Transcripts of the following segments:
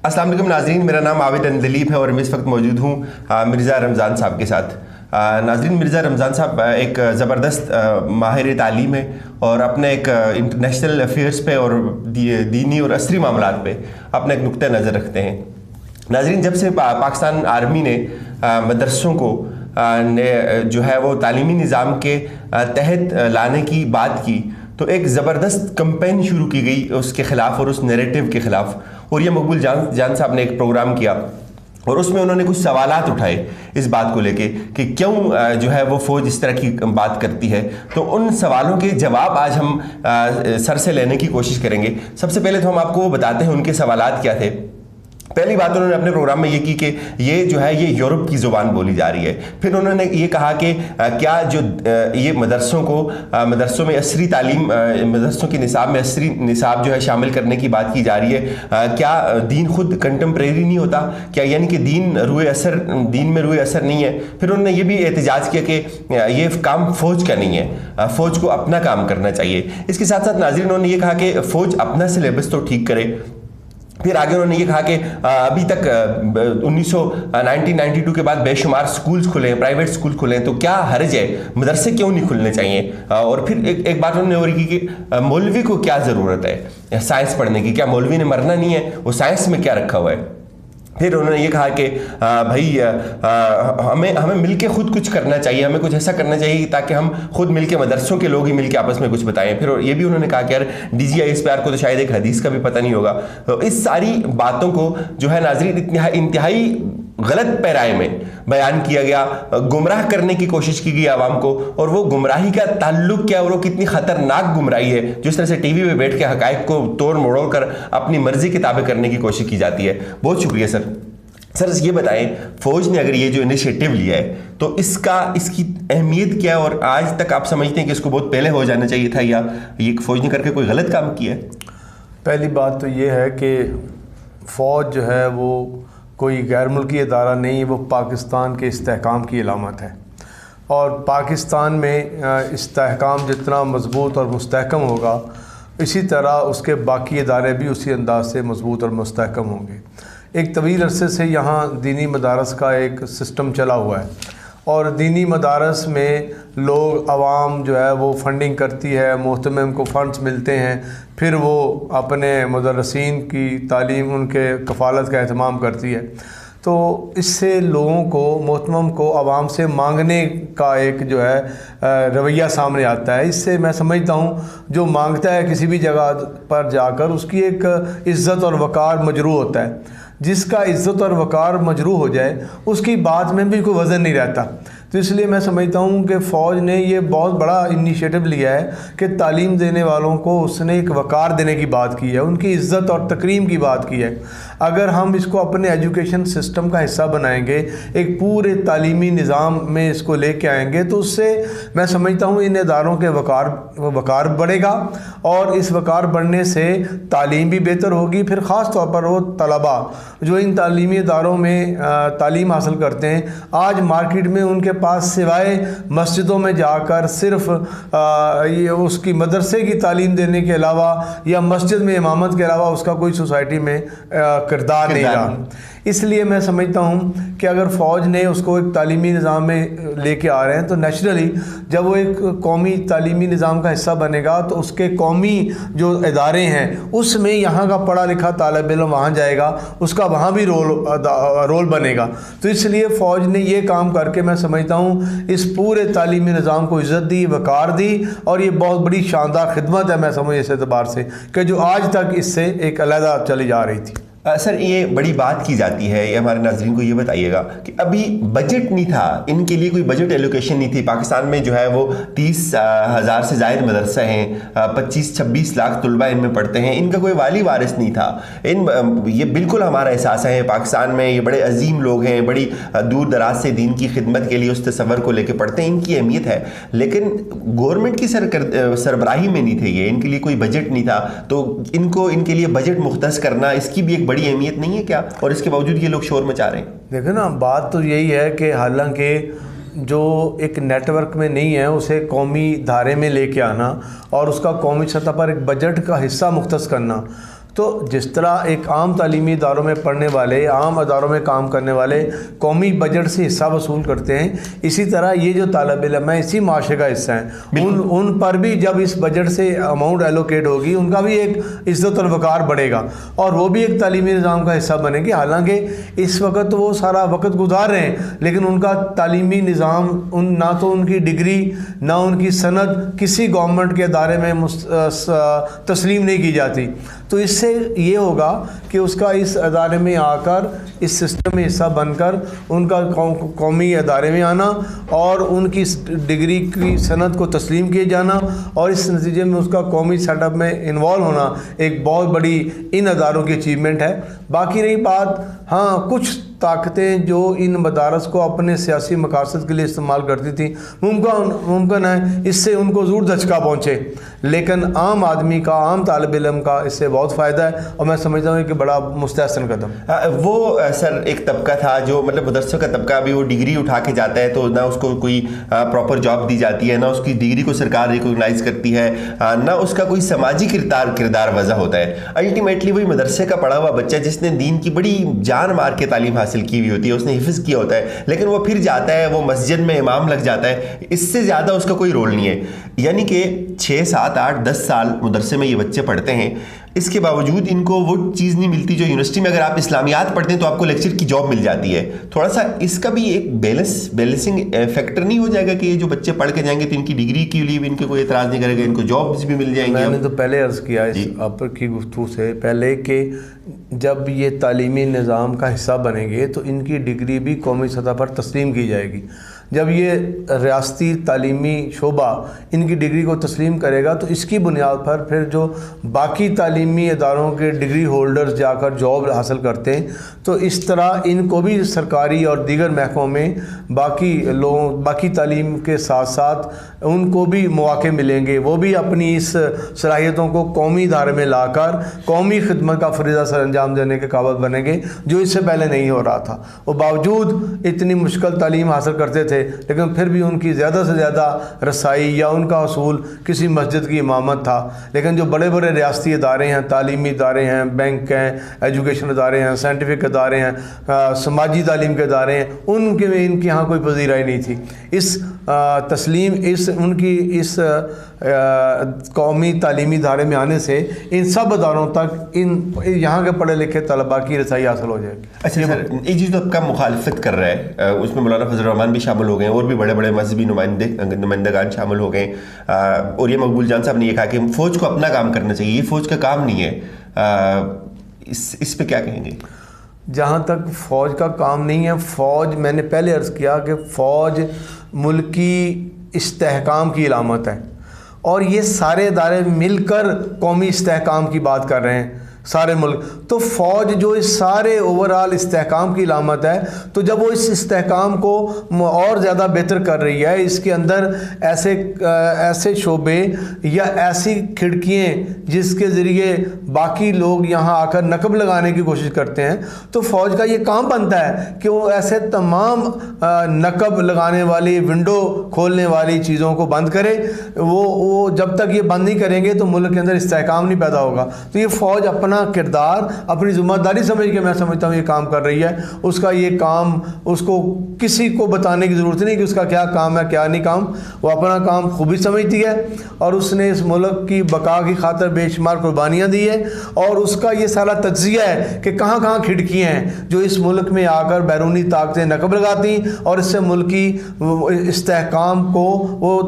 अस्सलाम वालेकुम नाज़रीन, मेरा नाम आबिद अंदलीब है और मैं इस वक्त मौजूद हूँ मिर्ज़ा रमज़ान साहब के साथ। नाज़रीन, मिर्ज़ा रमज़ान साहब एक ज़बरदस्त माहिर तालीम है और अपने एक इंटरनेशनल अफेयर्स पे और दीनी और असरी मामलात पे अपना एक नुक्ता नज़र रखते हैं। नाज़रीन, जब से पाकिस्तान आर्मी ने मदरसों को जो है वो तालीमी निज़ाम के तहत लाने की बात की तो एक ज़बरदस्त कैंपेन शुरू की गई उसके ख़िलाफ़ और उस नैरेटिव के ख़िलाफ़। ओरिया मकबूल जान साहब ने एक प्रोग्राम किया और उसमें उन्होंने कुछ सवालात उठाए इस बात को लेके कि क्यों जो है वो फ़ौज इस तरह की बात करती है। तो उन सवालों के जवाब आज हम सर से लेने की कोशिश करेंगे। सबसे पहले तो हम आपको वो बताते हैं उनके सवालात क्या थे। पहली बात उन्होंने अपने प्रोग्राम में ये की कि ये जो है ये यूरोप की ज़ुबान बोली जा रही है। फिर उन्होंने ये कहा कि क्या जो ये मदरसों में असरी तालीम, मदरसों के निसाब में असरी निसाब जो है शामिल करने की बात की जा रही है, क्या दीन खुद कंटेम्प्रेरी नहीं होता, क्या यानी कि दीन में रुए असर नहीं है। फिर उन्होंने ये भी एहतजाज किया कि ये काम फ़ौज का नहीं है, फ़ौज को अपना काम करना चाहिए। इसके साथ साथ नाज़रीन उन्होंने ये कहा कि फ़ौज अपना सिलेबस तो ठीक करे। फिर आगे उन्होंने ये कहा कि अभी तक 1992 के बाद बेशुमार स्कूल्स खुले हैं, प्राइवेट स्कूल खुले हैं, तो क्या हर्ज है, मदरसे क्यों नहीं खुलने चाहिए। और फिर एक बात उन्होंने और की कि मौलवी को क्या ज़रूरत है साइंस पढ़ने की, क्या मौलवी ने मरना नहीं है, वो साइंस में क्या रखा हुआ है। फिर उन्होंने ये कहा कि भाई हमें मिलके खुद कुछ करना चाहिए, हमें कुछ ऐसा करना चाहिए ताकि हम खुद मिलके मदरसों के लोग ही मिलके आपस में कुछ बताएं। फिर ये भी उन्होंने कहा कि यार DGISPR को तो शायद एक हदीस का भी पता नहीं होगा। तो इस सारी बातों को जो है नाज़रीन इंतहाई गलत पैराए में बयान किया गया, गुमराह करने की कोशिश की गई आवाम को। और वो गुमराही का ताल्लुक क्या और वो कितनी ख़तरनाक गुमराही है जिस तरह से टीवी पे बैठ के हक़ाइक़ को तोड़ मरोड़ कर अपनी मर्जी के ताबे करने की कोशिश की जाती है। बहुत शुक्रिया सर। ये बताएं, फ़ौज ने अगर ये जो इनिशिएटिव लिया है तो इसकी अहमियत क्या है और आज तक आप समझते हैं कि इसको बहुत पहले हो जाना चाहिए था या ये फ़ौज ने करके कोई गलत काम किया है? पहली बात तो ये है कि फ़ौज जो है वो कोई गैर मुल्की इदारा नहीं, वो पाकिस्तान के इस्तेहकाम की अलामत है। और पाकिस्तान में इस्तेहकाम जितना मजबूत और मुस्तहकम होगा इसी तरह उसके बाकी इदारे भी उसी अंदाज से मजबूत और मुस्तहकम होंगे। एक तवील अरसे से यहाँ दीनी मदारस का एक सिस्टम चला हुआ है और दीनी मदारस में लोग आवाम जो है वो फंडिंग करती है, मोहतमिम को फ़ंड्स मिलते हैं, फिर वो अपने मुदर्रिसीन की तालीम उनके कफ़ालत का एहतमाम करती है। तो इससे लोगों को, मोहतमिम को आवाम से मांगने का एक जो है रवैया सामने आता है। इससे मैं समझता हूँ जो मांगता है किसी भी जगह पर जाकर उसकी एक इज़्ज़त और वक़ार मजरूह होता है। जिसका इज़्ज़त और वक़ार मजरूह हो जाए उसकी बात में भी कोई वज़न नहीं रहता। तो इसलिए मैं समझता हूँ कि फ़ौज ने ये बहुत बड़ा इनिशिएटिव लिया है कि तालीम देने वालों को उसने एक वक़ार देने की बात की है, उनकी इज़्ज़त और तकरीम की बात की है। अगर हम इसको अपने एजुकेशन सिस्टम का हिस्सा बनाएंगे, एक पूरे तालीमी निज़ाम में इसको लेके आएंगे, तो उससे मैं समझता हूँ इन इदारों के वक़ार बढ़ेगा और इस वक़ार बढ़ने से तालीम भी बेहतर होगी। फिर ख़ास तौर पर वो तलबा जो इन तालीमी इदारों में तालीम हासिल करते हैं, आज मार्केट में उनके पास सिवाय मस्जिदों में जाकर सिर्फ ये उसकी मदरसे की तालीम देने के अलावा या मस्जिद में इमामत के अलावा उसका कोई सोसाइटी में किरदार नहीं रहा। इसलिए मैं समझता हूँ कि अगर फ़ौज ने उसको एक तालीमी निज़ाम में लेके आ रहे हैं तो नेचुरली जब वो एक कौमी तालीमी निज़ाम का हिस्सा बनेगा तो उसके कौमी जो इदारे हैं उसमें यहाँ का पढ़ा लिखा तालिब इल्म वहाँ जाएगा, उसका वहाँ भी रोल बनेगा। तो इसलिए फ़ौज ने ये काम करके मैं समझता हूँ इस पूरे तालीमी निज़ाम को इज़्ज़त दी, वक़ार दी और ये बहुत बड़ी शानदार खिदमत है मैं समझ इस एतबार से कि जो आज तक इससे एक अलहदा चली जा रही थी। सर, ये बड़ी बात की जाती है, ये हमारे नाज़रीन को ये बताइएगा कि अभी बजट नहीं था, इनके लिए कोई बजट एलोकेशन नहीं थी। पाकिस्तान में जो है वो 30,000 से ज़ायद मदरसा हैं, 25-26 लाख तलबा इनमें पढ़ते हैं, इनका कोई वाली वारिस नहीं था। ये बिल्कुल हमारा एहसास है, पाकिस्तान में ये बड़े अजीम लोग हैं, बड़ी दूर दराज से दीन की खिदमत के लिए उस तसव्वुर को लेकर पढ़ते हैं, इनकी अहमियत है। लेकिन गवर्नमेंट की सरबराही में नहीं थे ये, इनके लिए कोई बजट नहीं था, तो इनके लिए बजट मुख्तस करना इसकी भी एक बड़ी अहमियत नहीं है क्या? और इसके बावजूद ये लोग शोर मचा रहे हैं। देखो ना, बात तो यही है कि हालांकि जो एक नेटवर्क में नहीं है उसे कौमी धारे में लेके आना और उसका कौमी सतह पर एक बजट का हिस्सा मुख्तस करना, تو جس طرح ایک عام تعلیمی اداروں میں پڑھنے والے، عام اداروں میں کام کرنے والے قومی بجٹ سے حصہ وصول کرتے ہیں، اسی طرح یہ جو طالب علم ہیں اسی معاشرے کا حصہ ہیں، ان پر بھی جب اس بجٹ سے اماؤنٹ ایلوکیٹ ہوگی ان کا بھی ایک عزت الوقار بڑھے گا اور وہ بھی ایک تعلیمی نظام کا حصہ بنے گی۔ حالانکہ اس وقت تو وہ سارا وقت گزار رہے ہیں لیکن ان کا تعلیمی نظام نہ تو ان کی ڈگری نہ ان کی سند کسی گورنمنٹ کے ادارے میں تسلیم نہیں کی جاتی۔ تو اس سے یہ ہوگا کہ اس کا اس ادارے میں آ کر اس سسٹم میں حصہ بن کر ان کا قومی ادارے میں آنا اور ان کی ڈگری کی سند کو تسلیم کیے جانا اور اس نتیجے میں اس کا قومی سیٹ اپ میں انوالو ہونا ایک بہت بڑی ان اداروں کی اچیومنٹ ہے۔ باقی رہی بات، ہاں کچھ طاقتیں جو ان مدارس کو اپنے سیاسی مقاصد کے لیے استعمال کرتی تھیں ممکن ہے اس سے ان کو ضرور دھچکا پہنچے، لیکن عام آدمی کا، عام طالب علم کا اس سے بہت فائدہ ہے اور میں سمجھتا ہوں کہ بڑا مستحسن قدم۔ وہ سر ایک طبقہ تھا جو مطلب مدرسوں کا طبقہ بھی وہ ڈگری اٹھا کے جاتا ہے تو نہ اس کو کوئی پراپر جاب دی جاتی ہے، نہ اس کی ڈگری کو سرکار ریکوگنائز کرتی ہے، نہ اس کا کوئی سماجی کردار وضع ہوتا ہے۔ الٹیمیٹلی وہی مدرسے کا پڑھا ہوا بچہ جس نے دین کی بڑی جان مار کے تعلیم حاصل کی ہوئی ہوتی ہے، اس نے حفظ کیا ہوتا ہے، لیکن وہ پھر جاتا ہے، وہ مسجد میں امام لگ جاتا ہے، اس سے زیادہ اس کا کوئی رول نہیں ہے۔ یعنی کہ 6 7 8 10 سال مدرسے میں یہ بچے پڑھتے ہیں، اس کے باوجود ان کو وہ چیز نہیں ملتی جو یونیورسٹی میں اگر آپ اسلامیات پڑھتے ہیں تو آپ کو لیکچر کی جاب مل جاتی ہے۔ تھوڑا سا اس کا بھی ایک بیلنسنگ فیکٹر نہیں ہو جائے گا کہ یہ جو بچے پڑھ کے جائیں گے تو ان کی ڈگری کے لیے بھی ان کے کوئی اعتراض نہیں کرے گا، ان کو جابس بھی مل جائیں گے۔ میں نے تو پہلے عرض کیا اس آپ کی گفتگو سے پہلے کہ جب یہ تعلیمی نظام کا حصہ بنیں گے تو ان کی ڈگری بھی قومی سطح پر تسلیم کی جائے گی۔ جب یہ ریاستی تعلیمی شعبہ ان کی ڈگری کو تسلیم کرے گا تو اس کی بنیاد پر پھر جو باقی تعلیمی اداروں کے ڈگری ہولڈرز جا کر جاب حاصل کرتے ہیں تو اس طرح ان کو بھی سرکاری اور دیگر محکموں میں باقی تعلیم کے ساتھ ساتھ ان کو بھی مواقع ملیں گے، وہ بھی اپنی اس صلاحیتوں کو قومی ادارے میں لا کر قومی خدمت کا فریضہ سر انجام دینے کے قابل بنیں گے، جو اس سے پہلے نہیں ہو رہا تھا۔ وہ باوجود اتنی مشکل تعلیم حاصل کرتے تھے لیکن پھر بھی ان کی زیادہ سے زیادہ رسائی یا ان کا حصول کسی مسجد کی امامت تھا۔ لیکن جو بڑے بڑے ریاستی ادارے ہیں، تعلیمی ادارے ہیں، بینک ہیں، ایجوکیشن ادارے ہیں، سائنٹیفک ادارے ہیں، سماجی تعلیم کے ادارے ہیں، ان کے یہاں کوئی پذیرائی نہیں تھی۔ اس تسلیم ان کی اس قومی تعلیمی ادارے میں آنے سے ان سب اداروں تک یہاں کے پڑھے لکھے طلباء کی رسائی حاصل ہو جائے گی۔ اچھا سر، ایک چیز تو آپ کا مخالفت کر رہا ہے، اس میں مولانا فضل الرحمان بھی شامل ہو گئے اور بھی بڑے بڑے مذہبی نمائندگان شامل ہو گئے۔ اوریا مقبول جان صاحب نے یہ کہا کہ فوج کو اپنا کام کرنا چاہیے، یہ فوج کا کام نہیں ہے، اس پہ کیا کہیں گے؟ جہاں تک فوج کا کام نہیں ہے، فوج، میں نے پہلے عرض کیا کہ فوج ملکی استحکام کی علامت ہے اور یہ سارے ادارے مل کر قومی استحکام کی بات کر رہے ہیں، سارے ملک۔ تو فوج جو اس سارے اوورآل استحکام کی علامت ہے، تو جب وہ اس استحکام کو اور زیادہ بہتر کر رہی ہے، اس کے اندر ایسے شعبے یا ایسی کھڑکیاں جس کے ذریعے باقی لوگ یہاں آ کر نقب لگانے کی کوشش کرتے ہیں، تو فوج کا یہ کام بنتا ہے کہ وہ ایسے تمام نقب لگانے والی، ونڈو کھولنے والی چیزوں کو بند کرے۔ وہ جب تک یہ بند نہیں کریں گے تو ملک کے اندر استحکام نہیں پیدا ہوگا۔ تو یہ فوج اپنا کردار، اپنی ذمہ داری سمجھ کے میں سمجھتا ہوں یہ کام کر رہی ہے۔ اس کا یہ کام، اس کو کسی کو بتانے کی ضرورت نہیں کہ اس کا کیا کام ہے کیا نہیں کام، وہ اپنا کام خوبی سمجھتی ہے اور اس نے اس ملک کی بقا کی خاطر بے شمار قربانیاں دی ہیں اور اس کا یہ سارا تجزیہ ہے کہ کہاں کہاں کھڑکیاں ہیں جو اس ملک میں آ کر بیرونی طاقتیں نقب لگاتی اور اس سے ملکی استحکام کو وہ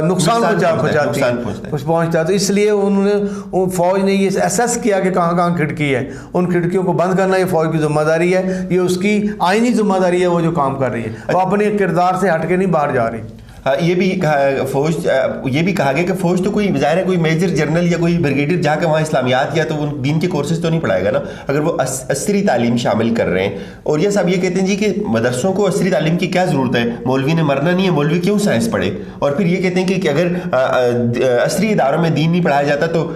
نقصان پہنچاتی ہے۔ تو اس لیے انہوں نے، فوج نے یہ اسیس کیا کہ کہاں کہاں کھڑکی ہے، ان کھڑکیوں کو بند کرنا یہ فوج کی ذمہ داری ہے، یہ اس کی آئینی ذمہ داری ہے، وہ جو کام کر رہی ہے، وہ اپنے کردار سے ہٹ کے نہیں باہر جا رہی۔ یہ بھی کہا گیا کہ فوج تو کوئی ظاہر ہے کوئی میجر جنرل یا کوئی بریگیڈیئر جا کے وہاں اسلامیات یا تو وہ دین کے کورسز تو نہیں پڑھائے گا نا، اگر وہ عصری تعلیم شامل کر رہے ہیں۔ اور یہ صاحب یہ کہتے ہیں جی کہ مدرسوں کو عصری تعلیم کی کیا ضرورت ہے، مولوی نے مرنا نہیں ہے، مولوی کیوں سائنس پڑھے؟ اور پھر یہ کہتے ہیں کہ اگر عصری اداروں میں دین نہیں پڑھایا جاتا تو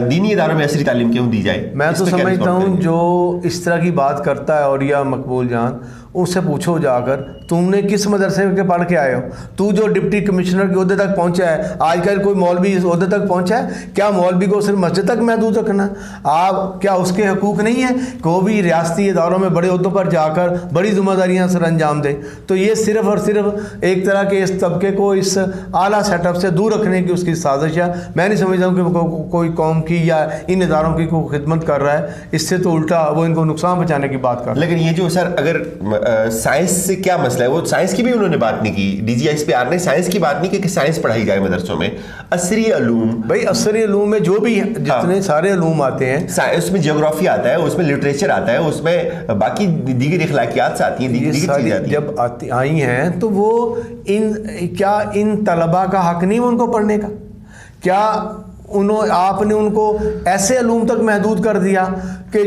دینی اداروں میں عصری تعلیم کیوں دی جائے؟ میں تو سمجھتا ہوں جو اس طرح کی بات کرتا ہے اوریا مقبول جان، اس سے پوچھو جا کر تم نے کس مدرسے کے پڑھ کے آئے ہو، تو جو डिप्टी कमिश्नर के अहदे तक पहुंचा है, आजकल कोई मौलवी इस अहदे तक पहुंचा है? क्या मौलवी को सिर्फ मस्जिद तक महदूद रखना? आप क्या उसके हकूक़ नहीं है कि वो भी रियासती इदारों में बड़े अहदों पर जाकर बड़ी जिम्मेदारियाँ सर अंजाम दे? तो ये सिर्फ और सिर्फ एक तरह के इस तबके को इस आला सेटअप से दूर रखने की उसकी साजिश है। मैं नहीं समझता हूँ कि कोई कौम की या इन इदारों की कोई खिदमत कर रहा है, इससे तो उल्टा वो इनको नुकसान पहुँचाने की बात कर रहा है। लेकिन ये जो सर अगर साइंस से क्या मसला है, वो साइंस की भी उन्होंने बात नहीं की, DGISPR ने साइंस की बात नहीं की कि साइंस पढ़ाई जाए मदरसों में। असरी अलूम, भाई असरी अलूम में जो भी जितने सारे अलूम आते हैं, उसमें जियोग्राफी आता है, उसमें लिटरेचर आता है, उसमें बाकी दीगर इखलाकियात आती हैं, दीगर चीज़ें आती हैं। जब आई हैं तो वो इन तलबा का हक नहीं उनको पढ़ने का? क्या आपने उनको ऐसे अलूम तक महदूद कर दिया कि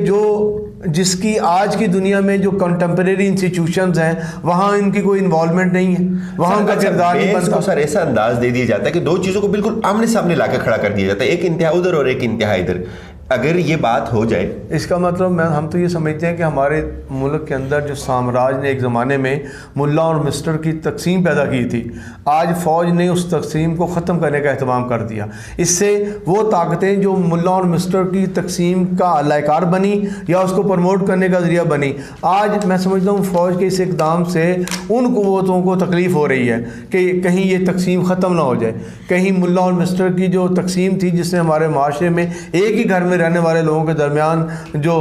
जिसकी आज की दुनिया में जो कंटेम्परेरी इंस्टीट्यूशंस हैं वहाँ इनकी कोई इन्वॉल्वमेंट नहीं है, वहाँ उनका किरदार नहीं बनता। सर ऐसा अंदाज दे दिया जाता है कि दो चीज़ों को बिल्कुल आमने सामने ला खड़ा कर दिया जाता है, एक इंतहा उधर और एक इंतहा इधर। अगर ये बात हो जाए, इसका मतलब हम तो ये समझते हैं कि हमारे मुल्क के अंदर जो साम्राज्य ने एक ज़माने में मुल्ला और मिस्टर की तकसीम पैदा की थी, आज फ़ौज ने उस तकसीम को ख़त्म करने का अहतमाम कर दिया। इससे वो ताकतें जो मुल्ला और मिस्टर की तकसीम का अलाइकार बनी या उसको प्रमोट करने का ज़रिया बनी, आज मैं समझता हूँ फ़ौज के इस इक़दाम से उन क़ुव्वतों को तकलीफ़ हो रही है कि कहीं ये तकसीम ख़त्म ना हो जाए, कहीं मुल्ला और मिस्टर की जो तकसीम थी जिसने हमारे माशरे में एक ही घर में रहने वाले लोगों के दरमियान जो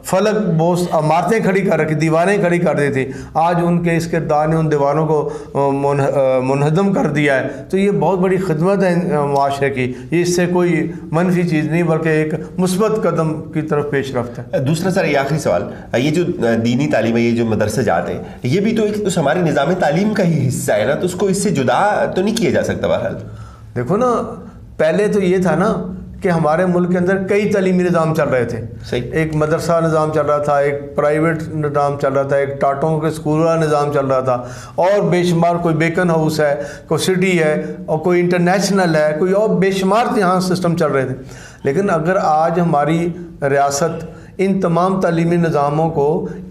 फलक बोस इमारतें खड़ी कर रखी, दीवारें खड़ी कर दी थी, आज उनके इस किरदार ने उन दीवारों को मुनहदम कर दिया है। तो ये बहुत बड़ी खिदमत है माशरे की, ये इससे कोई मनफी चीज़ नहीं बल्कि एक मुस्बत कदम की तरफ पेश रफ्त है। दूसरा सर, ये आखिरी सवाल, ये जो दीनी तालीम है, ये जो मदरसे जाते हैं, ये भी तो एक हमारे निज़ाम तालीम का ही हिस्सा है ना, तो उसको इससे जुदा तो नहीं किया जा सकता। बहरहाल देखो ना, पहले तो ये था ना कि हमारे मुल्क के अंदर कई तालीमी निज़ाम चल रहे थे। सही, एक मदरसा निज़ाम चल रहा था, एक प्राइवेट निज़ाम चल रहा था, एक टाटों के स्कूल का निज़ाम चल रहा था, और बेशुमार कोई बेकन हाउस है, कोई सिटी है, और कोई इंटरनेशनल है, कोई और बेशुमार यहाँ सिस्टम चल रहे थे। लेकिन अगर आज हमारी रियासत इन तमाम तालीमी निज़ामों को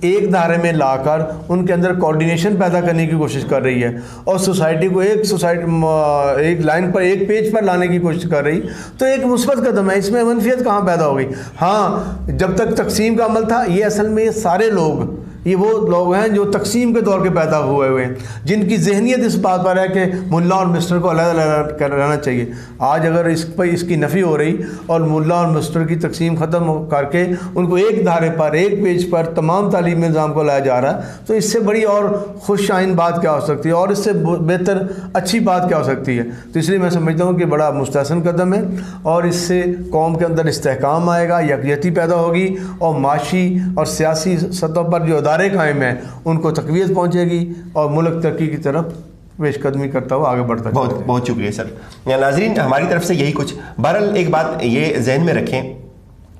एक धारे में लाकर उनके अंदर कोऑर्डिनेशन पैदा करने की कोशिश कर रही है और सोसाइटी को एक लाइन पर, एक पेज पर लाने की कोशिश कर रही, तो एक मुस्बत कदम है। इसमें मनफियत कहाँ पैदा हो गई? हाँ, जब तक तकसीम का अमल था, ये असल में ये सारे लोग, ये वो लोग हैं जो तकसीम के दौर के पैदा हुए हुए हैं, जिनकी जहनीत इस बात पर है कि मुल्ला और मिस्टर को अलग रहना चाहिए। आज अगर इस पर इसकी नफ़ी हो रही और मुल्ला और मिस्टर की तकसीम ख़त्म करके उनको एक धारे पर, एक पेज पर तमाम तालीमी निज़ाम को लाया जा रहा है, तो इससे बड़ी और खुश आइन बात क्या हो सकती है, और इससे बेहतर अच्छी बात क्या हो सकती है? तो इसलिए मैं समझता हूँ कि बड़ा मुस्तहसन कदम है, और इससे कौम के अंदर इस्तेहकाम आएगा, यकजहती पैदा होगी, और माशी और सियासी सतह पर जो इदारे कायम हैं उनको तक़वियत पहुँचेगी और मुल्क तरक्की की तरफ पेशकदमी करता हुआ आगे बढ़ता है। बहुत बहुत शुक्रिया सर। नाज़रीन, हमारी तरफ से यही कुछ। बहरहाल एक बात ये जहन में रखें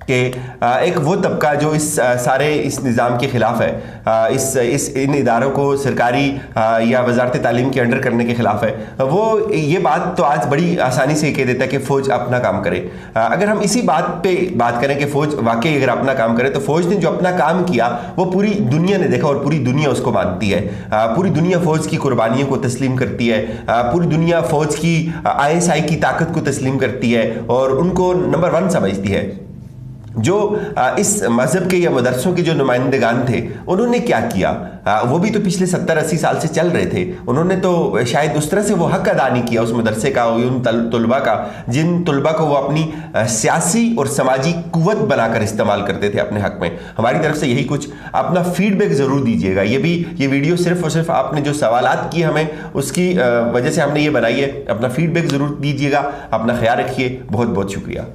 कि एक वो तबका जो इस निज़ाम के ख़िलाफ़ है, इन इदारों को सरकारी या वजारत तालीम के अंडर करने के ख़िलाफ़ है, वो ये बात तो आज बड़ी आसानी से कह देता है कि फ़ौज अपना काम करे। अगर हम इसी बात पे बात करें कि फ़ौज वाकई अगर अपना काम करे, तो फ़ौज ने जो अपना काम किया वो पूरी दुनिया ने देखा और पूरी दुनिया उसको मानती है। पूरी दुनिया फ़ौज की कुर्बानियों को तस्लीम करती है, पूरी दुनिया फ़ौज की ISI की ताकत को तस्लीम करती है और उनको नंबर 1 समझती है। जो इस मज़हब के या मदरसों के जो नुमाइंदगान थे, उन्होंने क्या किया? वो भी तो पिछले 70-80 साल से चल रहे थे। उन्होंने तो शायद उस तरह से वो हक अदा नहीं किया उस मदरसे का, उन तलबा का, जिन तलबा को वो अपनी सियासी और समाजी कुव्वत बनाकर इस्तेमाल करते थे अपने हक में। हमारी तरफ से यही कुछ। अपना फीडबैक ज़रूर दीजिएगा। ये वीडियो सिर्फ़ और सिर्फ आपने जो सवालात किए हमें, उसकी वजह से हमने ये बनाई है। अपना फीडबैक ज़रूर दीजिएगा। अपना ख्याल रखिए। बहुत बहुत शुक्रिया।